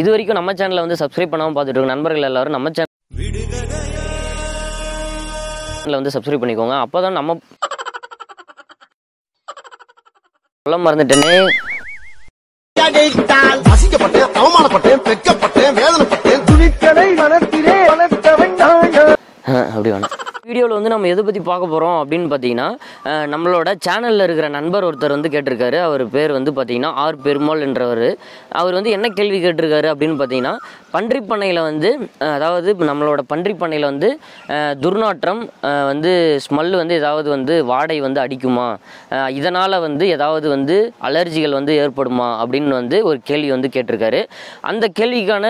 இது வரைக்கும் நம்ம சேனலை வந்து சப்ஸ்கிரைப் பண்ணாமல் பார்த்துட்டு இருக்க நண்பர்கள் எல்லாரும் நம்ம சேனலை வந்து சப்ஸ்கிரைப் பண்ணிக்கோங்க. அப்போ தான் நம்ம சொல்ல மறந்துட்டேனே, அசிங்கப்பட்டேன், அவமானப்பட்டேன், வெட்கப்பட்டேன், வேதனைப்பட்டேன், துணிக்கடை வளர்த்திரே வளர்த்தவன் அப்படி வேணாம். வீடியோவில் வந்து நம்ம எதை பற்றி பார்க்க போகிறோம் அப்படின்னு பார்த்தீங்கன்னா, நம்மளோட சேனலில் இருக்கிற நண்பர் ஒருத்தர் வந்து கேட்டிருக்காரு. அவர் பேர் வந்து பார்த்தீங்கன்னா ஆர் பெருமாள் என்றவர். அவர் வந்து என்ன கேள்வி கேட்டிருக்காரு அப்படின்னு பார்த்தீங்கன்னா, பன்றிப் பண்ணையில் வந்து அதாவது நம்மளோட பன்றிப் பண்ணையில் வந்து துர்நாற்றம் வந்து ஸ்மெல் வந்து ஏதாவது வந்து வாடை வந்து அடிக்குமா, இதனால் வந்து ஏதாவது வந்து அலர்ஜிகள் வந்து ஏற்படுமா அப்படின்னு வந்து ஒரு கேள்வி வந்து கேட்டிருக்காரு. அந்த கேள்விக்கான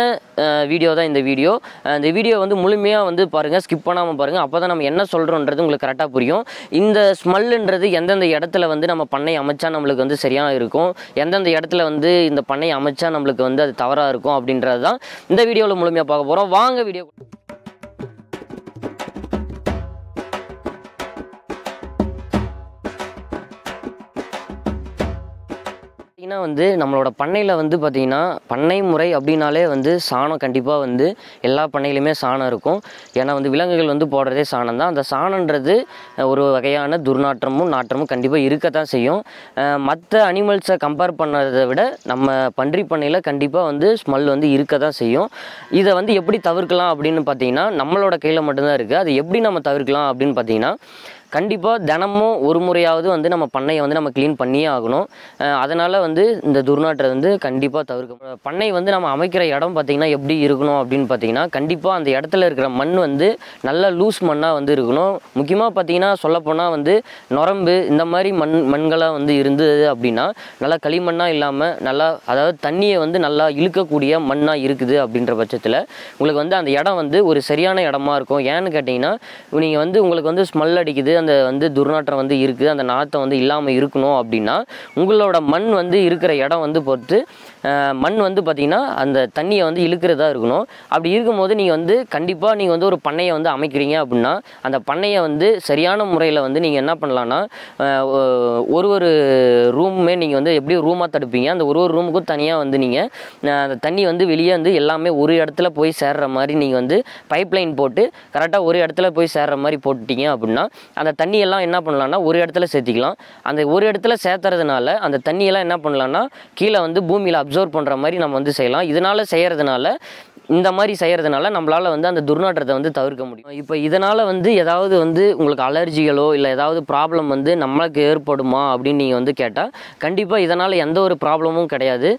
வீடியோ தான் இந்த வீடியோ. இந்த வீடியோ வந்து முழுமையாக வந்து பாருங்கள், ஸ்கிப் பண்ணாமல் பாருங்கள். அப்போ தான் நம்ம என்ன சொல்கிறோன்றது உங்களுக்கு கரெக்டாக புரியும். இந்த ஸ்மெல்லுன்றது எந்தெந்த இடத்துல வந்து நம்ம பண்ணை அமைச்சா நம்மளுக்கு வந்து சரியாக இருக்கும், எந்தெந்த இடத்துல வந்து இந்த பண்ணை அமைச்சா நம்மளுக்கு வந்து அது தவறாக இருக்கும் அப்படின்றது தான் இந்த வீடியோவில் முழுமையாக பார்க்க போகிறோம். வாங்க வீடியோ. வந்து நம்மளோட பண்ணையில் வந்து பார்த்திங்கன்னா, பண்ணை முறை அப்படின்னாலே வந்து சாணம் கண்டிப்பாக வந்து எல்லா பண்ணையிலுமே சாணம் இருக்கும். ஏன்னா வந்து விலங்குகள் வந்து போடுறதே சாணம் தான். அந்த சாணன்றது ஒரு வகையான துர்நாற்றமும் நாற்றமும் கண்டிப்பாக இருக்கத்தான் செய்யும். மற்ற அனிமல்ஸை கம்பேர் பண்ணுறதை விட நம்ம பன்றி பண்ணையில் கண்டிப்பாக வந்து ஸ்மெல் வந்து இருக்க தான் செய்யும். இதை வந்து எப்படி தவிர்க்கலாம் அப்படின்னு பார்த்தீங்கன்னா, நம்மளோட கையில் மட்டும்தான் இருக்குது. அது எப்படி நம்ம தவிர்க்கலாம் அப்படின்னு பார்த்தீங்கன்னா, கண்டிப்பாக தினமும் ஒரு முறையாவது வந்து நம்ம பண்ணையை வந்து நம்ம க்ளீன் பண்ணியே ஆகணும். அதனால் வந்து இந்த துர்நாற்றை வந்து கண்டிப்பாக தவிர்க்க. பண்ணை வந்து நம்ம அமைக்கிற இடம் பார்த்திங்கன்னா எப்படி இருக்கணும் அப்படின்னு பார்த்தீங்கன்னா, கண்டிப்பாக அந்த இடத்துல இருக்கிற மண் வந்து நல்லா லூஸ் மண்ணாக வந்து இருக்கணும். முக்கியமாக பார்த்திங்கன்னா சொல்லப்போனால் வந்து நுரம்பு இந்த மாதிரி மண்களாக வந்து இருந்தது அப்படின்னா, நல்லா களிமண்ணாக இல்லாமல் நல்லா அதாவது தண்ணியை வந்து நல்லா இழுக்கக்கூடிய மண்ணாக இருக்குது அப்படின்ற பட்சத்தில் உங்களுக்கு வந்து அந்த இடம் வந்து ஒரு சரியான இடமா இருக்கும். ஏன்னு கேட்டிங்கன்னா, நீங்கள் வந்து உங்களுக்கு வந்து ஸ்மெல் அடிக்குது, அந்த வந்து துர்நாற்றம் வந்து இருக்குது, அந்த நாற்றம் வந்து இல்லாமல் இருக்கணும் அப்படின்னா உங்களோட மண் வந்து இருக்கிற இடம் வந்து பொறுத்து மண் வந்து பார்த்திங்கன்னா அந்த தண்ணியை வந்து இழுக்கிறதா இருக்கணும். அப்படி இருக்கும்போது நீங்கள் வந்து கண்டிப்பாக நீங்கள் வந்து ஒரு பண்ணையை வந்து அமைக்கிறீங்க அப்படின்னா, அந்த பண்ணையை வந்து சரியான முறையில் வந்து நீங்கள் என்ன பண்ணலான்னா, ஒரு ரூமுமே நீங்கள் வந்து எப்படி ரூமாக தடுப்பீங்க, அந்த ஒரு ரூமுக்கும் தனியாக வந்து நீங்கள் அந்த தண்ணி வந்து வெளியே வந்து எல்லாமே ஒரு இடத்துல போய் சேர்ற மாதிரி நீங்கள் வந்து பைப் லைன் போட்டு கரெக்டாக ஒரு இடத்துல போய் சேர்ற மாதிரி போட்டுட்டீங்க அப்படின்னா, அந்த தண்ணியெல்லாம் என்ன பண்ணலான்னா ஒரு இடத்துல சேர்த்திக்கலாம். அந்த ஒரு இடத்துல சேர்த்துறதுனால அந்த தண்ணியெல்லாம் என்ன பண்ணலான்னா கீழே வந்து பூமியில் அப்சர்வ் பண்ணுற மாதிரி நம்ம வந்து செய்யலாம். இதனால் செய்கிறதுனால இந்த மாதிரி செய்கிறதுனால நம்மளால் வந்து அந்த துர்நாற்றத்தை வந்து தவிர்க்க முடியும். இப்போ இதனால் வந்து ஏதாவது வந்து உங்களுக்கு அலர்ஜிகளோ இல்லை ஏதாவது ப்ராப்ளம் வந்து நம்மளுக்கு ஏற்படுமா அப்படின்னு நீங்கள் வந்து கேட்டால், கண்டிப்பாக இதனால் எந்த ஒரு ப்ராப்ளமும் கிடையாது.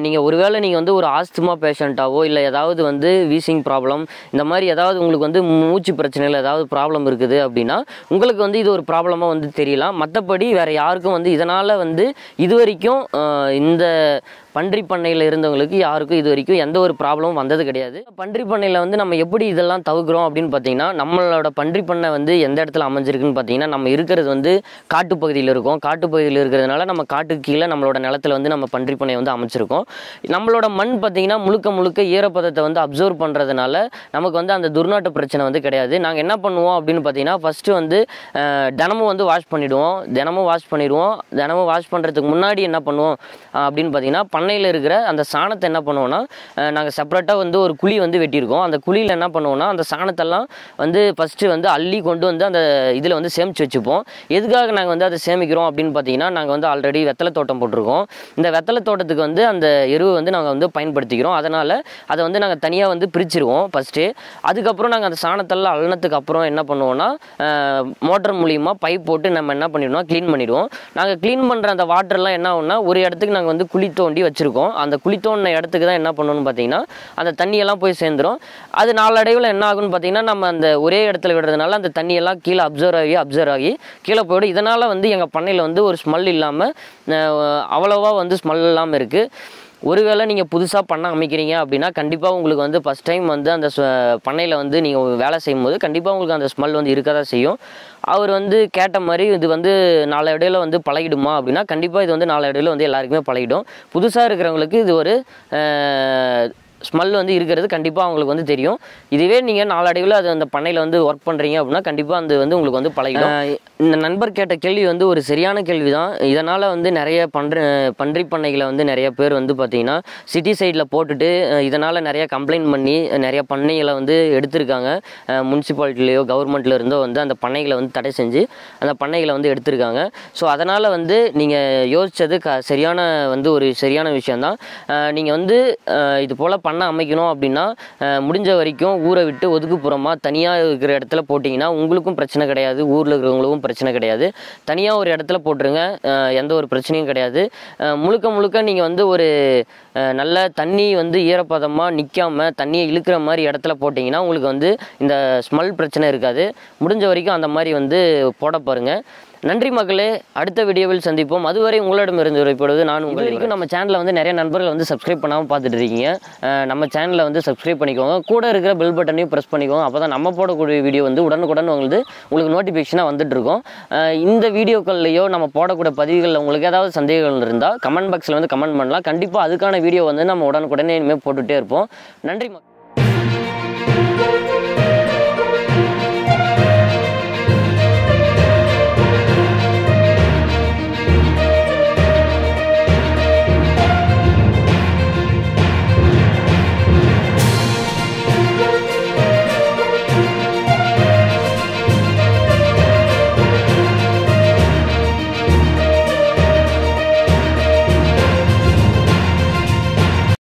நீங்கள் ஒருவேளை நீங்கள் வந்து ஒரு ஆஸ்துமா பேஷண்ட்டாவோ இல்லை ஏதாவது வந்து வீசிங் ப்ராப்ளம் இந்த மாதிரி ஏதாவது உங்களுக்கு வந்து மூச்சு பிரச்சனையில் ஏதாவது ப்ராப்ளம் இருக்குது அப்படின்னா உங்களுக்கு வந்து இது ஒரு ப்ராப்ளமாக வந்து தெரியலாம். மற்றபடி வேறு யாருக்கும் வந்து இதனால் வந்து இது வரைக்கும் இந்த பன்றி பண்ணையில் இருந்தவங்களுக்கு யாருக்கும் இது வரைக்கும் எந்த ஒரு ப்ராப்ளமும் வந்தது கிடையாது. பன்றி பண்ணையில் வந்து நம்ம எப்படி இதெல்லாம் தவிர்க்கிறோம் அப்படின்னு பார்த்தீங்கன்னா, நம்மளோட பன்றி பண்ணை வந்து எந்த இடத்துல அமைஞ்சிருக்குன்னு பார்த்தீங்கன்னா, நம்ம இருக்கிறது வந்து காட்டுப்பகுதியில் இருக்கும். காட்டுப்பகுதியில் இருக்கிறதுனால நம்ம காட்டுக்கு கீழே நம்மளோட நிலத்தில் வந்து நம்ம பன்றி பண்ணை வந்து அமைச்சிருக்கோம். நம்மளோட மண் பார்த்திங்கன்னா முழுக்க ஈரப்பதத்தை வந்து அப்சர்வ் பண்ணுறதுனால நமக்கு வந்து அந்த துர்நாற்ற பிரச்சனை வந்து கிடையாது. நாங்கள் என்ன பண்ணுவோம் அப்படின்னு பார்த்தீங்கன்னா, ஃபஸ்ட்டு வந்து தினமும் வந்து வாஷ் பண்ணிவிடுவோம். தினமும் வாஷ் பண்ணுறதுக்கு முன்னாடி என்ன பண்ணுவோம் அப்படின்னு பார்த்தீங்கன்னா, பண்ணையில் இருக்கிற அந்த சாணத்தை என்ன பண்ணுவோம்னா, நாங்கள் செப்பரேட்டாக வந்து ஒரு குழி வந்து வெட்டியிருக்கோம். அந்த குழியில் என்ன பண்ணுவோம்னா, அந்த சாணத்தெல்லாம் வந்து ஃபஸ்ட்டு வந்து அள்ளி கொண்டு வந்து அந்த இதில் வந்து சேமித்து வச்சுப்போம். எதுக்காக நாங்கள் வந்து அதை சேமிக்கிறோம் அப்படின்னு பார்த்தீங்கன்னா, நாங்கள் வந்து ஆல்ரெடி வெத்தலை தோட்டம் போட்டிருக்கோம். இந்த வெத்தலை தோட்டத்துக்கு வந்து அந்த எருவை வந்து நாங்கள் வந்து பயன்படுத்திக்கிறோம். அதனால் அதை வந்து நாங்கள் தனியாக வந்து பிரிச்சுருவோம் ஃபஸ்ட்டு. அதுக்கப்புறம் நாங்கள் அந்த சாணத்தெல்லாம் அள்ளனத்துக்கு அப்புறம் என்ன பண்ணுவோம்னா, மோட்டர் மூலிமா பைப் போட்டு நம்ம என்ன பண்ணிடுவோம், க்ளீன் பண்ணிவிடுவோம். நாங்கள் க்ளீன் பண்ணுற அந்த வாட்டர்லாம் என்ன ஆகும்னா, ஒரு இடத்துக்கு நாங்கள் வந்து குழி தோண்டி வச்சுருக்கோம். அந்த குழி தோண்டின இடத்துக்கு தான் என்ன பண்ணணும்னு பார்த்தீங்கன்னா, அந்த தண்ணியெல்லாம் போய் சேர்ந்துடும். அது நாளடைவில் என்ன ஆகும்னு பார்த்தீங்கன்னா, நம்ம அந்த ஒரே இடத்துல விடுறதுனால அந்த தண்ணியெல்லாம் கீழே அப்சர்வ் ஆகி கீழே போய்டும். இதனால் வந்து எங்கள் பண்ணையில் வந்து ஒரு ஸ்மெல் இல்லாமல் அவ்வளோவா வந்து ஸ்மெல் இல்லாமல் இருக்குது. ஒருவேளை நீங்கள் புதுசாக பண்ண அமைக்கிறீங்க அப்படின்னா கண்டிப்பாக உங்களுக்கு வந்து ஃபஸ்ட் டைம் வந்து அந்த பண்ணையில் வந்து நீங்கள் வேலை செய்யும்போது கண்டிப்பாக உங்களுக்கு அந்த ஸ்மெல் வந்து இருக்க தான் செய்யும். அவர் வந்து கேட்ட மாதிரி இது வந்து நாளடைவில் வந்து பழகிடுமா அப்படின்னா கண்டிப்பாக இது வந்து நாளடைவில் வந்து எல்லாருக்குமே பழகிடும். புதுசாக இருக்கிறவங்களுக்கு இது ஒரு ஸ்மெல் வந்து இருக்கிறது கண்டிப்பாக அவங்களுக்கு வந்து தெரியும். இதுவே நீங்கள் நாளடைவில் அது அந்த பண்ணையில் வந்து ஒர்க் பண்ணுறீங்க அப்படின்னா கண்டிப்பாக அது வந்து உங்களுக்கு வந்து பழகிடும். இந்த நண்பர் கேட்ட கேள்வி வந்து ஒரு சரியான கேள்வி தான். இதனால் வந்து நிறைய பன்றி பண்ணைகளை வந்து நிறைய பேர் வந்து பார்த்திங்கன்னா சிட்டி சைடில் போட்டுட்டு இதனால் நிறைய கம்ப்ளைண்ட் பண்ணி நிறைய பண்ணைகளை வந்து எடுத்திருக்காங்க. முனிசிபாலிட்டிலேயோ கவர்மெண்ட்டில் இருந்தோ வந்து அந்த பண்ணைகளை வந்து தடை செஞ்சு அந்த பண்ணைகளை வந்து எடுத்திருக்காங்க. ஸோ அதனால் வந்து நீங்கள் யோசித்தது சரியான வந்து ஒரு சரியான விஷயந்தான். நீங்கள் வந்து இது போல் பண்ண அமைக்கணும் அப்படின்னா முடிஞ்ச வரைக்கும் ஊரை விட்டு ஒதுக்குப்புறமாக தனியாக இருக்கிற இடத்துல போட்டிங்கன்னா உங்களுக்கும் பிரச்சனை கிடையாது, ஊரில் இருக்கிறவங்களுக்கும் பிரச்சனை கிடையாது. தனியாக ஒரு இடத்துல போட்டுருங்க, எந்த ஒரு பிரச்சனையும் கிடையாது. முழுக்க முழுக்க நீங்கள் வந்து ஒரு நல்ல தண்ணி வந்து ஈரப்பதமாக நிற்காம தண்ணியை இழுக்கிற மாதிரி இடத்துல போட்டிங்கன்னா உங்களுக்கு வந்து இந்த ஸ்மெல் பிரச்சனை இருக்காது. முடிஞ்ச வரைக்கும் அந்த மாதிரி வந்து போட பாருங்கள். நன்றி மக்களே, அடுத்த வீடியோவில் சந்திப்போம். அதுவரை உங்களிடமிருந்து விடைபெறுவது நான். உங்கள் வரைக்கும் நம்ம சேனலில் வந்து நிறைய நண்பர்கள் வந்து சப்ஸ்கிரைப் பண்ணாமல் பார்த்துட்டு இருக்கீங்க. நம்ம சேனலில் வந்து சப்ஸ்கிரைப் பண்ணிக்கோங்க, கூட இருக்கிற பெல் பட்டனையும் ப்ரெஸ் பண்ணிக்கோங்க. அப்போ தான் நம்ம போடக்கூடிய வீடியோ வந்து உடனுக்குடன் உங்களுக்கு நோட்டிஃபிகேஷனாக வந்துட்டு இருக்கும். இந்த வீடியோக்கள்லையோ நம்ம போடக்கூடிய பதிவுகளில் உங்களுக்கு ஏதாவது சந்தேகங்கள் இருந்தால் கமெண்ட் பாக்ஸில் வந்து கமெண்ட் பண்ணலாம். கண்டிப்பாக அதுக்கான வீடியோ வந்து நம்ம உடனுக்குடனே இனிமேல் போட்டுகிட்டே இருப்போம். நன்றி மக்கள்.